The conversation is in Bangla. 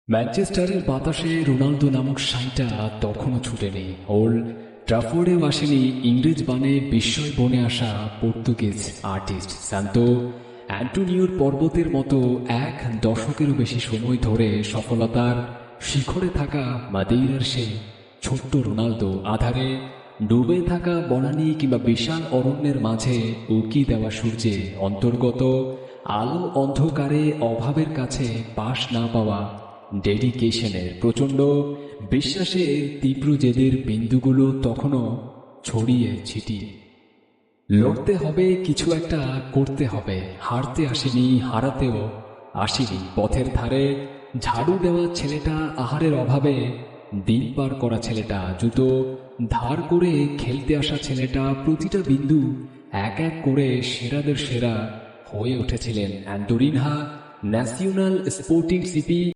ম্যানচেস্টারের বাতাসে রোনালদো নামক সাইটা তখনও ছুটেনি। ওল্ড ট্রাফোর্ডেও আসেনি ইংরেজ বানে বিস্ময় বনে আসা পর্তুগিজ আর্টিস্ট সান্তো অ্যান্টোনিওর পর্বতের মতো এক দশকেরও বেশি সময় ধরে সফলতার শিখরে থাকা মাদেইরার সেই ছোট্ট রোনালদো আধারে ডুবে থাকা বনানী কিংবা বিশাল অরণ্যের মাঝে উকি দেওয়া সূর্যে অন্তর্গত আলো অন্ধকারে অভাবের কাছে পাশ না পাওয়া ডেডিকেশনের প্রচণ্ড বিশ্বাসের তীব্র জেদের বিন্দুগুলো তখনও ছড়িয়ে ছিটিয়ে। লড়তে হবে, কিছু একটা করতে হবে, হারতে আসেনি, হারাতেও আসেনি। পথের ধারে ঝাড়ু দেওয়া ছেলেটা, আহারের অভাবে দিন পার করা ছেলেটা, জুতো ধার করে খেলতে আসা ছেলেটা, প্রতিটা বিন্দু এক এক করে সেরাদের সেরা হয়ে উঠেছিলেন অ্যান্টোরিনহা ন্যাশনাল স্পোর্টিং সিপি।